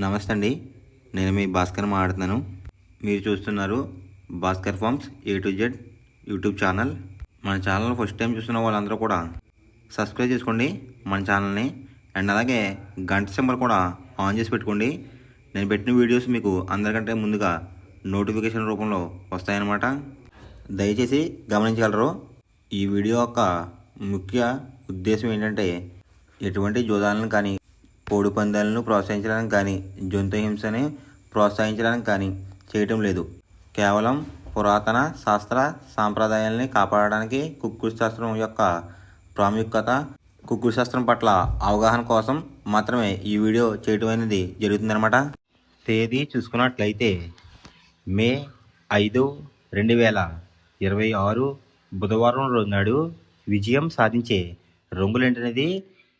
నమస్తే అండి. నేను మీ భాస్కర్ మాట్లాడుతున్నాను. మీరు చూస్తున్నారు Bhaskar farms A to Z YouTube channel. మన ఛానల్ ఫస్ట్ టైం చూస్తున్న వాళ్ళందరూ కూడా సబ్స్క్రైబ్ చేసుకోండి మన ఛానల్ని. అండ్ అలాగే గంట సింబల్ కూడా ఆన్ చేసి పెట్టుకోండి. నేను పెట్టిన వీడియోస్ మీకు అందరికంటే ముందుగా నోటిఫికేషన్ రూపంలో వస్తాయన్నమాట. దయచేసి గమనించగలరు. ఈ వీడియో యొక్క ముఖ్య ఉద్దేశం ఏంటంటే ఎటువంటి జోదాలను కానీ కోడి పందాలను ప్రోత్సహించడానికి కానీ జంతు హింసని ప్రోత్సహించడానికి కానీ చేయటం లేదు. కేవలం పురాతన శాస్త్ర సాంప్రదాయాల్ని కాపాడడానికి కుక్కుడు శాస్త్రం యొక్క ప్రాముఖ్యత, కుక్కుడు శాస్త్రం పట్ల అవగాహన కోసం మాత్రమే ఈ వీడియో చేయటం అనేది జరుగుతుందన్నమాట. తేదీ చూసుకున్నట్లయితే మే 5, 2026 బుధవారం రోజు నాడు విజయం సాధించే రంగులేంటనేది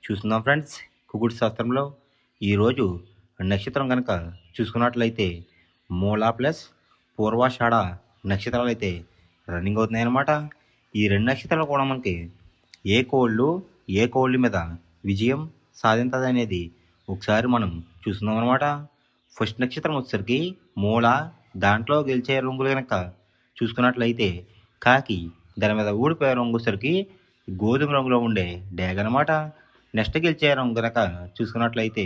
చూస్తున్నాం ఫ్రెండ్స్. కుక్కుడు శాస్త్రంలో ఈరోజు నక్షత్రం కనుక చూసుకున్నట్లయితే మూల ప్లస్ పూర్వాషాఢ నక్షత్రాలు అయితే రన్నింగ్ అవుతున్నాయన్నమాట. ఈ రెండు నక్షత్రాలు కూడా మనకి ఏ కోళ్ళ మీద విజయం సాధించదు అనేది ఒకసారి మనం చూస్తున్నాం అనమాట. ఫస్ట్ నక్షత్రం వచ్చేసరికి మూల, దాంట్లో గెలిచే రంగులు కనుక చూసుకున్నట్లయితే కాకి, దాని మీద ఊడిపోయే రంగు వచ్చేసరికి గోధుమ రంగులో ఉండే డేగ అనమాట. నెక్స్ట్ గెలిచే రంగు కనుక చూసుకున్నట్లయితే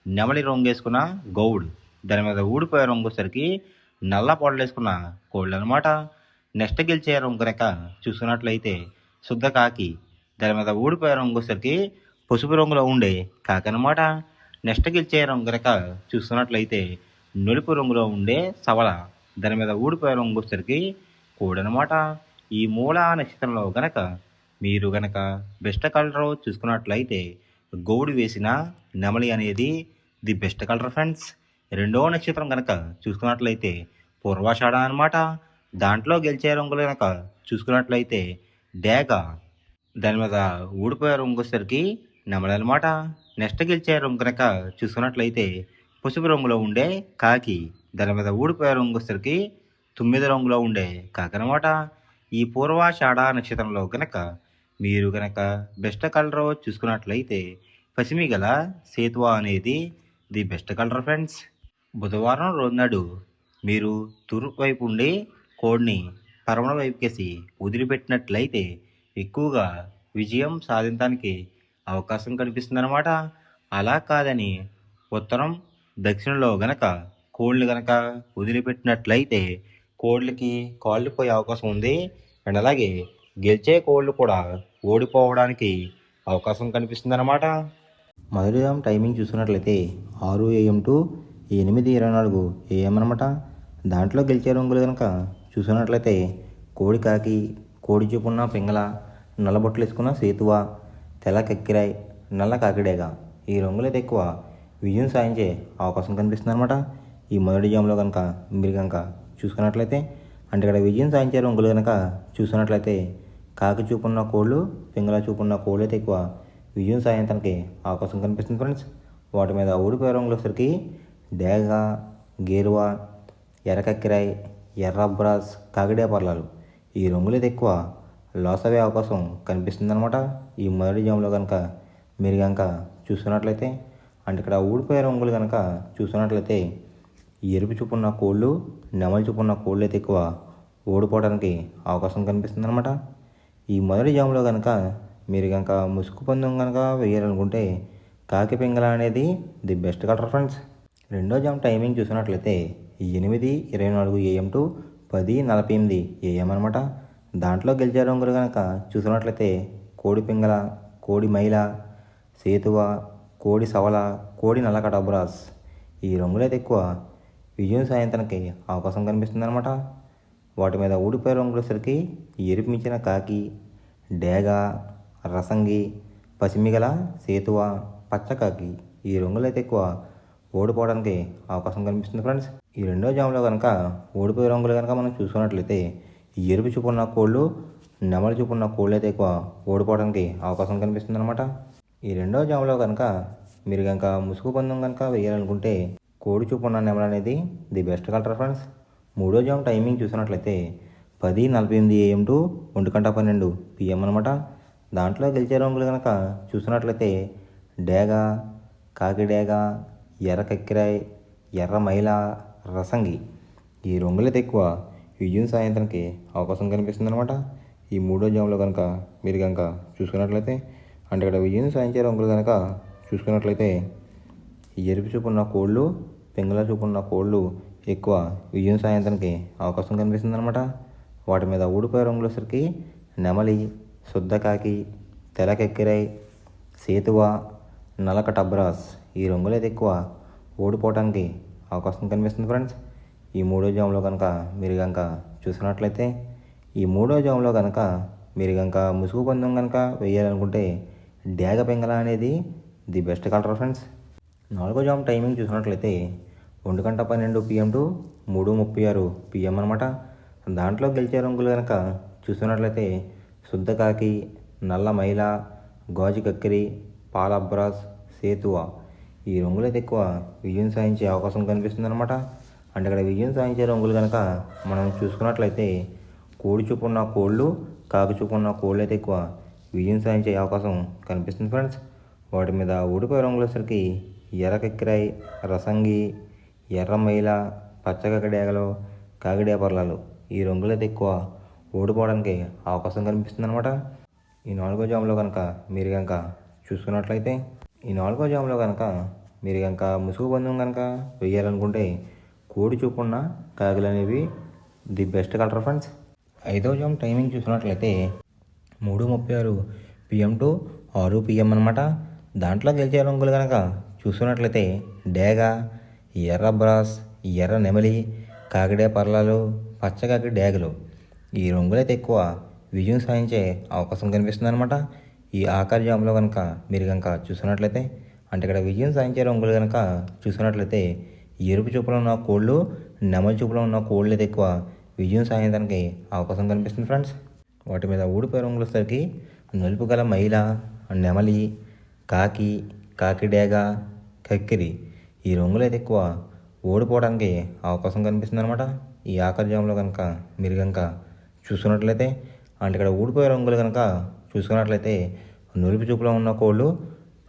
నెమలి రంగు వేసుకున్న గౌడ్, దాని మీద ఊడిపోయే రంగు వచ్చేసరికి నల్ల పొడలు వేసుకున్న కోళ్ళు అనమాట. నెక్స్ట్ గెలిచే రంగు కనుక చూసుకున్నట్లయితే శుద్ధ కాకి, దాని మీద ఊడిపోయే రంగు వచ్చేసరికి పసుపు రంగులో ఉండే కాకి అనమాట. నెక్స్ట్ గెలిచే రంగు కనుక చూసుకున్నట్లయితే నలుపు రంగులో ఉండే సవల, దాని మీద ఊడిపోయే రంగు వచ్చేసరికి కోడి అనమాట. ఈ మూల నక్షత్రంలో గనక మీరు గనక బెస్ట్ కలర్ చూసుకున్నట్లయితే గౌడు వేసిన నెమలి అనేది ది బెస్ట్ కలర్ ఫ్రెండ్స్. రెండవ నక్షత్రం కనుక చూసుకున్నట్లయితే పూర్వాషాఢ అనమాట. దాంట్లో గెలిచే రంగులు కనుక చూసుకున్నట్లయితే డేగ, దాని మీద ఊడిపోయే రంగు వచ్చేసరికి నెమలి అనమాట. నెక్స్ట్ గెలిచే రంగు కనుక చూసుకున్నట్లయితే పసుపు రంగులో ఉండే కాకి, దాని మీద ఊడిపోయే రంగు వచ్చేసరికి 9 రంగులో ఉండే కాకి అనమాట. ఈ పూర్వాషాఢ నక్షత్రంలో కనుక మీరు కనుక బెస్ట్ కలర్ చూసుకున్నట్లయితే పసిమి గల సేతువా అనేది ది బెస్ట్ కలర్ ఫ్రెండ్స్. బుధవారం రోజు నాడు మీరు తూర్పు వైపు ఉండి కోడిని పరమణ వైపుకేసి వదిలిపెట్టినట్లయితే ఎక్కువగా విజయం సాధించడానికి అవకాశం కనిపిస్తుందన్నమాట. అలా కాదని ఉత్తరం, దక్షిణంలో గనక కోళ్ళు గనక వదిలిపెట్టినట్లయితే కోళ్ళకి కాళ్ళు పోయే అవకాశం ఉంది. అండ్ అలాగే గెలిచే కోళ్ళు కూడా ఓడిపోవడానికి అవకాశం కనిపిస్తుంది అన్నమాట. మొదటి టైమింగ్ చూసుకున్నట్లయితే 6 AM to 8:24 AM అనమాట. దాంట్లో గెలిచే రంగులు కనుక చూసుకున్నట్లయితే కోడి కాకి, కోడి చూపున్న పింగళ, నల్లబొట్లు వేసుకున్న సేతువ, తెల్ల కక్కిరాయ్, నల్ల కాకిడేగా ఈ రంగులు అయితే ఎక్కువ విజయం సాధించే అవకాశం కనిపిస్తుంది అనమాట. ఈ మొదటి జాములో కనుక మీరు కనుక చూసుకున్నట్లయితే అంటే ఇక్కడ విజయం సాధించే రంగులు కనుక చూసుకున్నట్లయితే కాకి చూపున్న కోళ్ళు, పింగళ చూపున్న కోళ్ళు అయితే ఎక్కువ విజయం సాధించడానికి అవకాశం కనిపిస్తుంది ఫ్రెండ్స్. వాటి మీద ఊడిపోయే రంగులు వచ్చేసరికి డేగ, గేరువా, ఎర్రకక్కిరాయ్, ఎర్రబ్రాస్, కాకిడే పర్లాలు ఈ రంగులు అయితే ఎక్కువ లాస్ అయ్యే అవకాశం కనిపిస్తుంది అనమాట. ఈ మొదటి జాములో కనుక మీరు కనుక చూసుకున్నట్లయితే అంటే ఇక్కడ ఊడిపోయే రంగులు కనుక చూసుకున్నట్లయితే ఎరుపు చూపున్న కోళ్ళు, నెమలి చూపున్న కోళ్ళు అయితే ఎక్కువ ఓడిపోవడానికి అవకాశం కనిపిస్తుంది అనమాట. ఈ మొదటి జాములో కనుక మీరు కనుక ముసుగు పందెం కనుక వేయాలనుకుంటే కాకి పింగళ అనేది ది బెస్ట్ కలర్ ఫ్రెండ్స్. రెండో జామ్ టైమింగ్ చూసినట్లయితే 8:24 AM to 10:48 AM అనమాట. దాంట్లో గెలిచే రంగులు కనుక చూసినట్లయితే కోడి పింగళ, కోడి మైల, సేతువ, కోడి సవల, కోడి నల్లకటబ్రాస్ ఈ రంగులైతే ఎక్కువ విజయం సాధించడానికి అవకాశం కనిపిస్తుంది అనమాట. వాటి మీద ఊడిపోయే రంగులు వచ్చేసరికి ఎరుపు మించిన కాకి, డేగ, రసంగి, పసిమిగల సేతువ, పచ్చకాకి ఈ రంగులు అయితే ఎక్కువ ఓడిపోవడానికి అవకాశం కనిపిస్తుంది ఫ్రెండ్స్. ఈ రెండో జాములో కనుక ఓడిపోయే రంగులు కనుక మనం చూసుకున్నట్లయితే ఎరుపు చూపున్న కోళ్ళు, నెమలి చూపున్న కోళ్ళు అయితే ఎక్కువ ఓడిపోవడానికి అవకాశం కనిపిస్తుంది అనమాట. ఈ రెండో జాములో కనుక మీరు కనుక ముసుగు పందెం కనుక వేయాలనుకుంటే కోడి చూపున్న నెమలి అనేది ది బెస్ట్ కలర్ ఫ్రెండ్స్. మూడో జామ్ టైమింగ్ చూసినట్లయితే 10:48 AM to 1:12 PM అనమాట. దాంట్లో గెలిచే రంగులు కనుక చూసినట్లయితే డేగ, కాకి డేగ, ఎర్ర కక్కిరాయ్, ఎర్ర మైల, రసంగి ఈ రంగులైతే ఎక్కువ విజయం సాయంత్రానికి అవకాశం కనిపిస్తుంది అనమాట. ఈ మూడో జాములో కనుక మీరు కనుక చూసుకున్నట్లయితే అంటే ఇక్కడ విజయం సాధించే రంగులు కనుక చూసుకున్నట్లయితే ఎరుపు చూపున్న కోళ్ళు, పింగళ చూపున్న కోళ్ళు ఎక్కువ విజయం సాయంత్రానికి అవకాశం కనిపిస్తుంది అనమాట. వాటి మీద ఊడిపోయే రంగులు వచ్చరికి నెమలి, శుద్ధకాకి, తెలకెక్కిరాయ్, సేతువ, నలక టబ్రాస్ ఈ రంగులు అయితే ఎక్కువ ఓడిపోవడానికి అవకాశం కనిపిస్తుంది ఫ్రెండ్స్. ఈ మూడో జాములో కనుక మీరు కనుక చూసినట్లయితే ఈ మూడో జాములో కనుక మీరు కనుక ముసుగు పందెం కనుక వేయాలనుకుంటే డేగ పింగళ అనేది ది బెస్ట్ కలర్ ఫ్రెండ్స్. నాలుగో జాము టైమింగ్ చూసినట్లయితే 1:12 PM టు 3:36 PM అనమాట. దాంట్లో గెలిచే రంగులు కనుక చూసినట్లయితే శుద్ధకాకి, నల్ల మైల, గాజు కక్కిరి, పాల అబ్రాస్, సేతువ ఈ రంగులు అయితే ఎక్కువ విజయం సాధించే అవకాశం కనిపిస్తుంది అనమాట. అంటే ఇక్కడ విజయం సాధించే రంగులు కనుక మనం చూసుకున్నట్లయితే కోడి చూపు ఉన్న కోళ్ళు, కాకి చూపు ఉన్న కోళ్ళు అయితే ఎక్కువ విజయం సాధించే అవకాశం కనిపిస్తుంది ఫ్రెండ్స్. వాటి మీద ఊడిపోయే రంగులు వచ్చరికి ఎర్ర కక్కిరాయ్, రసంగి, ఎర్ర మైల, పచ్చకక్క డేగలు, కాకిడే పర్లాలు ఈ రంగులు అయితే ఎక్కువ ఓడిపోవడానికి అవకాశం కనిపిస్తుంది అనమాట. ఈ నాలుగో జాములో కనుక మీరు కనుక చూసుకున్నట్లయితే ఈ నాలుగో జాములో కనుక మీరు కనుక ముసుగు పందెం కనుక వేయాలనుకుంటే కోడి చూపున్న కాకులు అనేవి ది బెస్ట్ కలర్ ఫ్రెండ్స్. ఐదో జాము టైమింగ్ చూసినట్లయితే 3:36 PM టు 6 PM అనమాట. దాంట్లో గెలిచే రంగులు కనుక చూసుకున్నట్లయితే డేగ, ఎర్ర బ్రాస్, ఎర్ర నెమలి, కాకిడే పర్లాలు, పచ్చకాకి డేగలు ఈ రంగులైతే ఎక్కువ విజయం సాధించే అవకాశం కనిపిస్తుంది అనమాట. ఈ ఆఖరి జాములో కనుక మీరు కనుక చూసుకున్నట్లయితే అంటే ఇక్కడ విజయం సాధించే రంగులు కనుక చూసుకున్నట్లయితే ఎరుపు చూపులో ఉన్న కోళ్ళు, నెమలి చూపులో ఉన్న కోళ్ళు అయితే ఎక్కువ విజయం సాధించడానికి అవకాశం కనిపిస్తుంది ఫ్రెండ్స్. వాటి మీద ఊడిపోయే రంగులు వచ్చేసరికి నలుపు గల మైల, నెమలి, కాకి, కాకిడేగ, కక్కిరి ఈ రంగులు అయితే ఎక్కువ ఓడిపోవడానికి అవకాశం కనిపిస్తుంది అనమాట. ఈ ఆఖరి జాములో కనుక మీరు కనుక చూసుకున్నట్లయితే అంటే ఇక్కడ ఊడిపోయే రంగులు కనుక చూసుకున్నట్లయితే నులుపు చూపులో ఉన్న కోళ్ళు,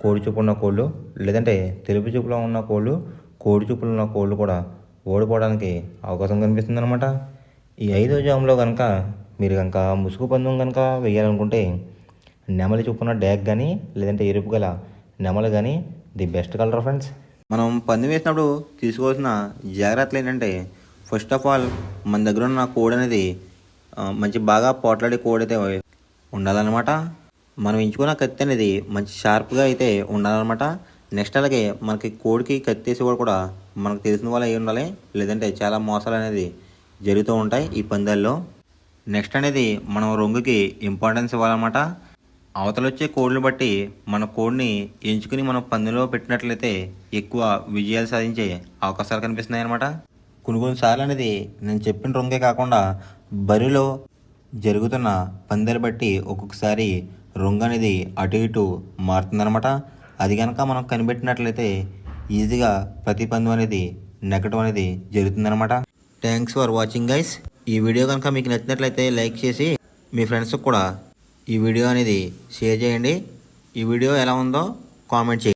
కోడి చూపు ఉన్న కోళ్ళు లేదంటే తెలుపు చూపులో ఉన్న కోళ్ళు, కోడి చూపులో ఉన్న కోళ్ళు కూడా ఓడిపోవడానికి అవకాశం కనిపిస్తుంది అనమాట. ఈ ఐదో జాములో కనుక మీరు కనుక ముసుగు పందెం కనుక వేయాలనుకుంటే నెమలి చూపున్న డ్యాగ్ కానీ లేదంటే ఎరుపు గల నెమలి కానీ ది బెస్ట్ కలర్ ఫ్రెండ్స్. మనం పందెం వేసినప్పుడు తీసుకోవాల్సిన జాగ్రత్తలు ఏంటంటే ఫస్ట్ ఆఫ్ ఆల్ మన దగ్గర ఉన్న కోడ్ అనేది మంచి బాగా పోట్లాడే కోడ్ అయితే ఉండాలన్నమాట. మనం ఎంచుకున్న కత్తి అనేది మంచి షార్ప్గా అయితే ఉండాలన్నమాట. నెక్స్ట్ అలాగే మనకి కోడికి కత్తేసి కూడా మనకు తెలిసిన వాళ్ళు అయి ఉండాలి, లేదంటే చాలా మోసాలు అనేది జరుగుతూ ఉంటాయి ఈ పందాల్లో. నెక్స్ట్ అనేది మనం రంగుకి ఇంపార్టెన్స్ ఇవ్వాలన్నమాట. అవతల వచ్చే కోడ్లు బట్టి మన కోడ్ని ఎంచుకుని మనం పందెంలో పెట్టినట్లయితే ఎక్కువ విజయాలు సాధించే అవకాశాలు కనిపిస్తున్నాయి అన్నమాట. కొన్నిసార్లు అనేది నేను చెప్పిన రంగే కాకుండా బరిలో జరుగుతున్న పందాలు బట్టి ఒక్కొక్కసారి రంగు అనేది అటు ఇటు మారుతుందన్నమాట. అది కనుక మనం కనిపెట్టినట్లయితే ఈజీగా ప్రతి పందెం అనేది నెగ్గడం అనేది జరుగుతుందన్నమాట. Thanks for watching guys. ఈ వీడియో కనుక మీకు నచ్చినట్లయితే లైక్ చేసి మీ ఫ్రెండ్స్కి కూడా ఈ వీడియో అనేది షేర్ చేయండి. ఈ వీడియో ఎలా ఉందో కామెంట్ చేయండి.